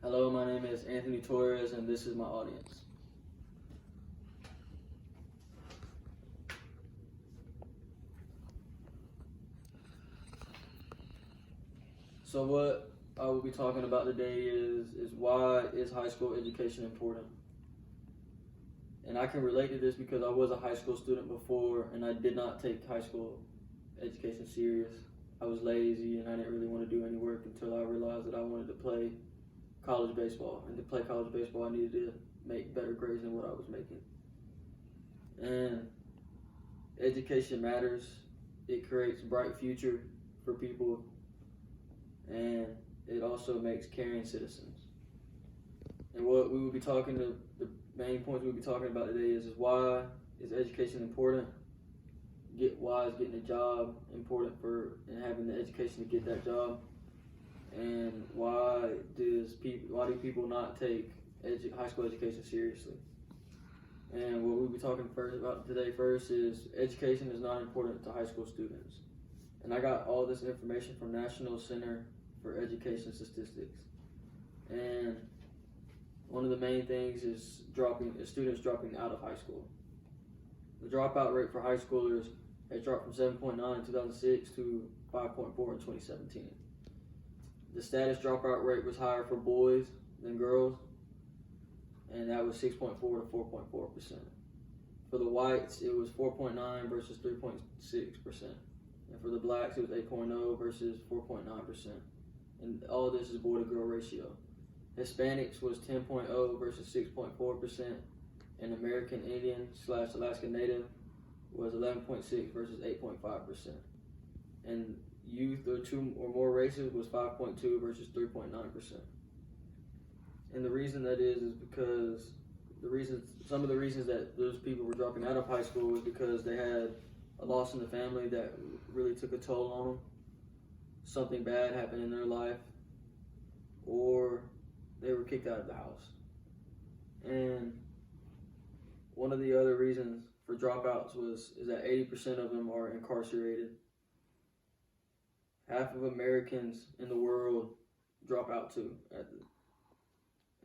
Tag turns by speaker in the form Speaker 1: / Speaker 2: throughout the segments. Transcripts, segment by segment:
Speaker 1: Hello, my name is Anthony Torres, and this is my audience. So what I will be talking about today is why is high school education important? And I can relate to this because I was a high school student before, and I did not take high school education serious. I was lazy, and I didn't really want to do any work until I realized that I wanted to play college baseball. And to play college baseball, I needed to make better grades than what I was making. And education matters. It creates a bright future for people, and it also makes caring citizens. And what we will be talking to, the main points we'll be talking about today is why is education important? Why is getting a job important and having the education to get that job? And why do people not take high school education seriously? And what we'll be talking about today is education is not important to high school students. And I got all this information from National Center for Education Statistics. And one of the main things is students dropping out of high school. The dropout rate for high schoolers has dropped from 7.9 in 2006 to 5.4 in 2017. The status dropout rate was higher for boys than girls, and that was 6.4 to 4.4%. For the whites, it was 4.9 versus 3.6%. And for the blacks, it was 8.0 versus 4.9%. And all of this is boy to girl ratio. Hispanics was 10.0 versus 6.4%, and American Indian / Alaska Native was 11.6 versus 8.5%. And youth or two or more races was 5.2 versus 3.9%. And the reason that is because some of the reasons that those people were dropping out of high school was because they had a loss in the family that really took a toll on them. Something bad happened in their life, or they were kicked out of the house. And one of the other reasons for dropouts is that 80% of them are incarcerated. Half of Americans in the world drop out too.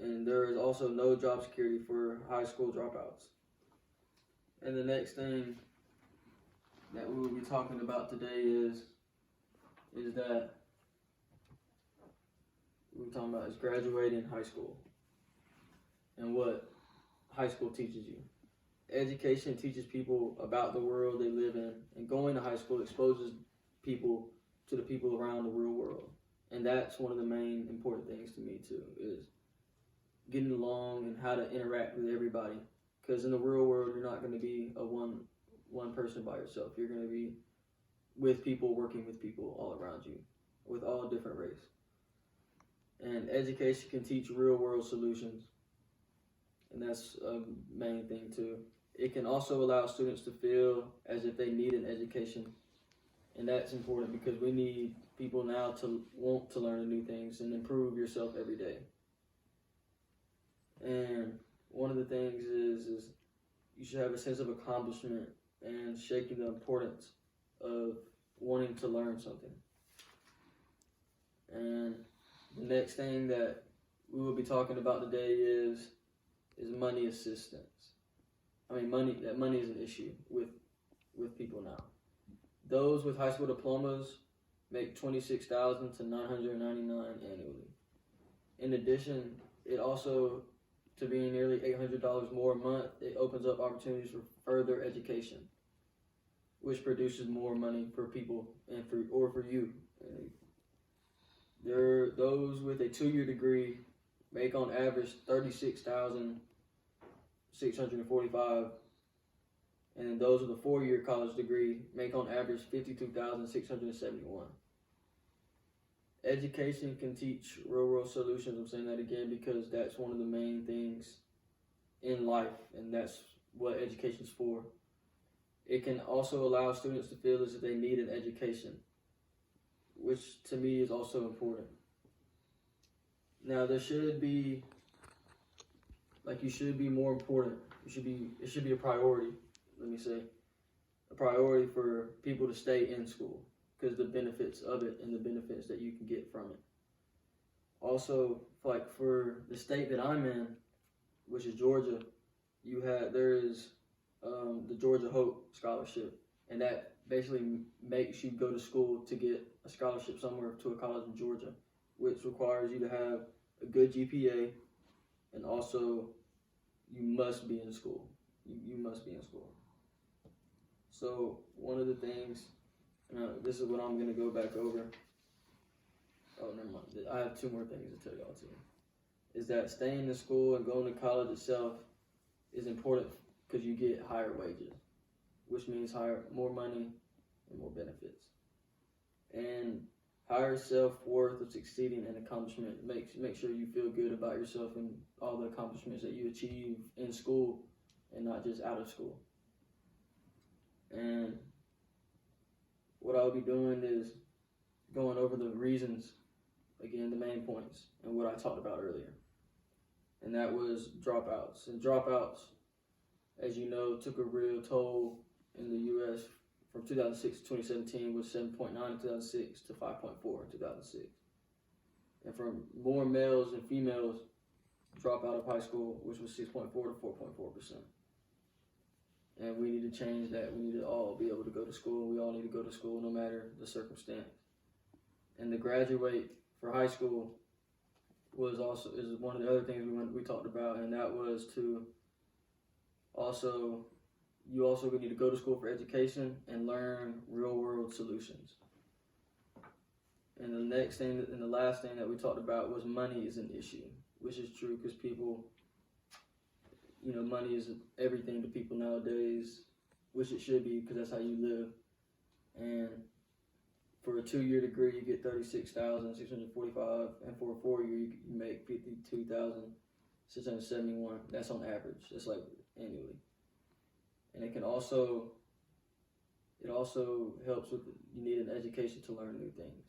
Speaker 1: And there is also no job security for high school dropouts. And the next thing that we will be talking about today is that we're talking about is graduating high school and what high school teaches you. Education teaches people about the world they live in, and going to high school exposes people to the people around the real world. And that's one of the main important things to me too, is getting along and how to interact with everybody. Because in the real world, you're not going to be a one person by yourself. You're going to be with people, working with people all around you, with all different races. And education can teach real world solutions, and that's a main thing too. It can also allow students to feel as if they need an education, and that's important because we need people now to want to learn new things and improve yourself every day. And one of the things is you should have a sense of accomplishment and shaking the importance of wanting to learn something. And the next thing that we will be talking about today is money assistance. Money is an issue with people now. Those with high school diplomas make $26,000 to $999 annually. In addition, it also, to being nearly $800 more a month, it opens up opportunities for further education, which produces more money for people and for you. Those with a 2-year degree make on average $36,645, and those with a 4-year college degree make on average $52,671. Education can teach real world solutions. I'm saying that again because that's one of the main things in life, and that's what education is for. It can also allow students to feel as if they need an education, which to me is also important. Now you should be more important. It should be a priority, let me say. A priority for people to stay in school because the benefits of it and the benefits that you can get from it. Also, like for the state that I'm in, which is Georgia, there is the Georgia Hope Scholarship, and that basically makes you go to school to get a scholarship somewhere to a college in Georgia, which requires you to have a good GPA, and also you must be in school. You must be in school. So one of the things, this is what I'm going to go back over. Oh, never mind. I have two more things to tell y'all too. Is that staying in school and going to college itself is important because you get higher wages, which means more money and more benefits. And higher self-worth of succeeding and accomplishment make sure you feel good about yourself and all the accomplishments that you achieve in school and not just out of school. And what I'll be doing is going over the reasons, again, the main points, and what I talked about earlier. And that was dropouts. And dropouts, as you know, took a real toll in the U.S. from 2006 to 2017 was 7.9 in 2006 to 5.4 in 2006. And from more males and females drop out of high school, which was 6.4 to 4.4%. And we need to change that. We need to all be able to go to school. We all need to go to school no matter the circumstance. And to graduate for high school is one of the other things we talked about, and that was to you also need to go to school for education and learn real world solutions. And the last thing that we talked about was money is an issue, which is true because people, money is everything to people nowadays, which it should be because that's how you live. And for a 2-year degree, you get $36,645, and for a 4-year, you make $52,671. That's on average. That's like annually. And it also helps with you need an education to learn new things.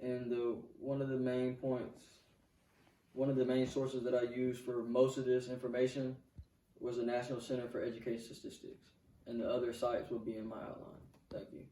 Speaker 1: And one of the main sources that I used for most of this information was the National Center for Education Statistics, and the other sites will be in my outline. Thank you.